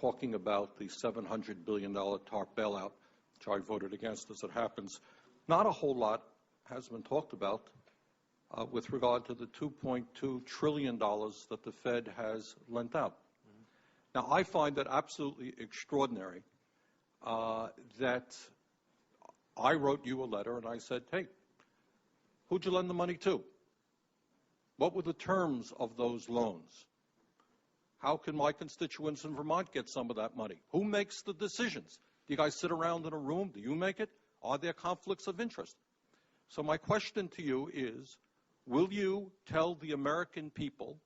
talking about the $700 billion TARP bailout, which I voted against as it happens. Not a whole lot has been talked about with regard to the $2.2 trillion that the Fed has lent out. Now, I find it absolutely extraordinary that I wrote you a letter and I said, hey, who'd you lend the money to? What were the terms of those loans? How can my constituents in Vermont get some of that money? Who makes the decisions? Do you guys sit around in a room? Do you make it? Are there conflicts of interest? So my question to you is, will you tell the American people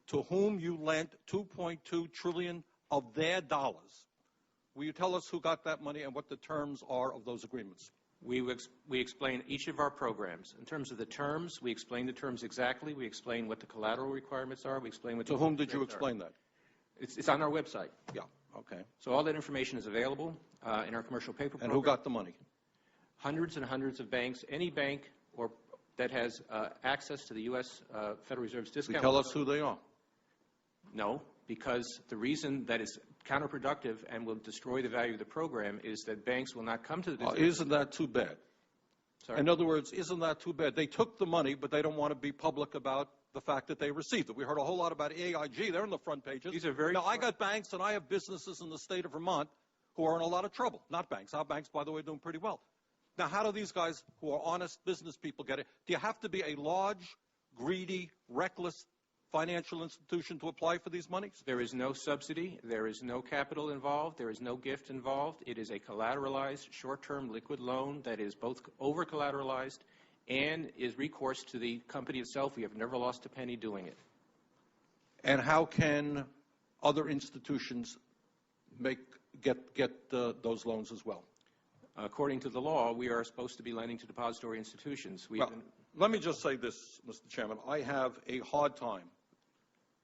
to whom you lent $2.2 trillion of their dollars? Will you tell us who got that money and what the terms are of those agreements? We explain each of our programs. In terms of the terms, we explain the terms exactly. We explain what the collateral requirements are. We explain what to whom did you explain that? It's on our website. Yeah, okay. So all that information is available in our commercial paper program. And who got the money? Hundreds and hundreds of banks. Any bank or that has access to the U.S. Federal Reserve's discount. Will you tell us who they are? No, because the reason that is counterproductive and will destroy the value of the program is that banks will not come to the isn't that too bad? Sorry? In other words, isn't that too bad? They took the money, but they don't want to be public about the fact that they received it. We heard a whole lot about AIG. They're in the front pages. These are very now, I got banks and I have businesses in the state of Vermont who are in a lot of trouble. Not banks. Our banks, by the way, are doing pretty well. Now, how do these guys who are honest business people get it? Do you have to be a large, greedy, reckless financial institution to apply for these monies? There is no subsidy. There is no capital involved. There is no gift involved. It is a collateralized, short-term liquid loan that is both over-collateralized and is recourse to the company itself. We have never lost a penny doing it. And how can other institutions get those loans as well? According to the law, we are supposed to be lending to depository institutions. Let me just say this, Mr. Chairman. I have a hard time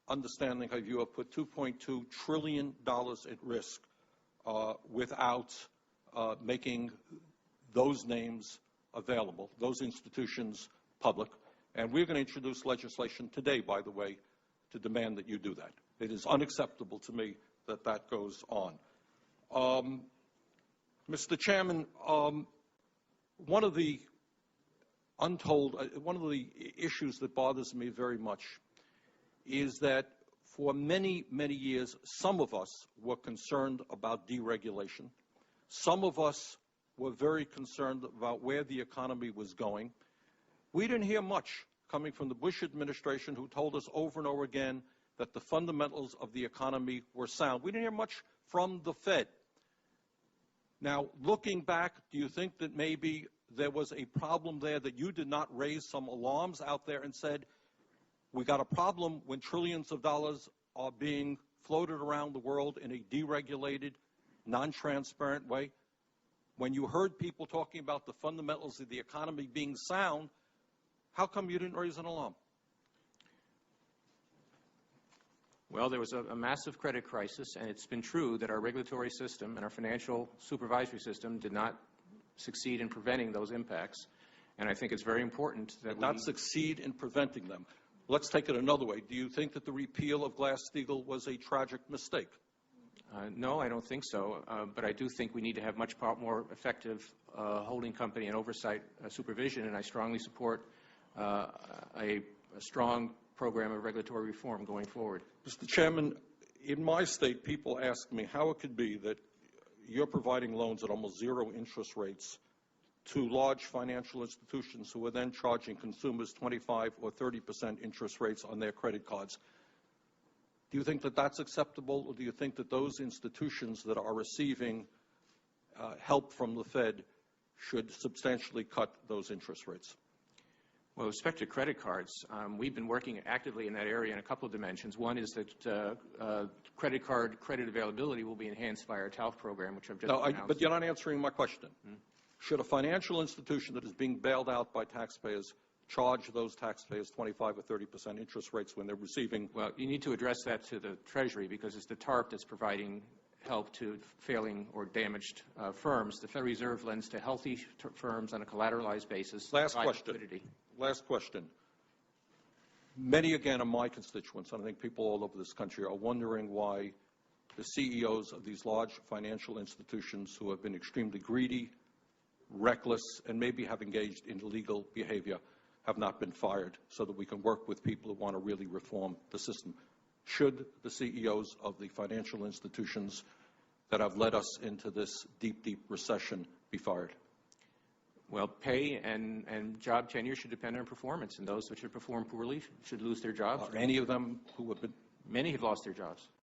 understanding how you have put $2.2 trillion at risk without making those names available, those institutions public. And we're going to introduce legislation today, by the way, to demand that you do that. It is unacceptable to me that that goes on. Mr. Chairman, one of the issues that bothers me very much is that for many, many years, some of us were concerned about deregulation. Some of us were very concerned about where the economy was going. We didn't hear much coming from the Bush administration, who told us over and over again that the fundamentals of the economy were sound. We didn't hear much from the Fed. Now, looking back, do you think that maybe there was a problem there, that you did not raise some alarms out there and said, we got a problem when trillions of dollars are being floated around the world in a deregulated, non-transparent way? When you heard people talking about the fundamentals of the economy being sound, how come you didn't raise an alarm? Well, there was a massive credit crisis, and it's been true that our regulatory system and our financial supervisory system did not succeed in preventing those impacts. And I think it's very important that not succeed in preventing them. Let's take it another way. Do you think that the repeal of Glass-Steagall was a tragic mistake? No, I don't think so. But I do think we need to have much more effective holding company and oversight supervision, and I strongly support a strong program of regulatory reform going forward. Mr. Chairman, in my state, people ask me how it could be that you're providing loans at almost zero interest rates to large financial institutions who are then charging consumers 25 or 30% interest rates on their credit cards. Do you think that that's acceptable, or do you think that those institutions that are receiving help from the Fed should substantially cut those interest rates? Well, with respect to credit cards, we've been working actively in that area in a couple of dimensions. One is that credit card credit availability will be enhanced by our TALF program, which I've just announced. But you're not answering my question. Should a financial institution that is being bailed out by taxpayers charge those taxpayers 25 or 30% interest rates when they're receiving? Well, you need to address that to the Treasury, because it's the TARP that's providing help to failing or damaged firms. The Federal Reserve lends to healthy firms on a collateralized basis. Last question. Many, again, of my constituents, and I think people all over this country, are wondering why the CEOs of these large financial institutions who have been extremely greedy, reckless, and maybe have engaged in illegal behavior have not been fired, so that we can work with people who want to really reform the system. Should the CEOs of the financial institutions that have led us into this deep, deep recession be fired? Well, pay and job tenure should depend on performance, and those which have performed poorly should lose their jobs. Are any of them who have been... Many have lost their jobs.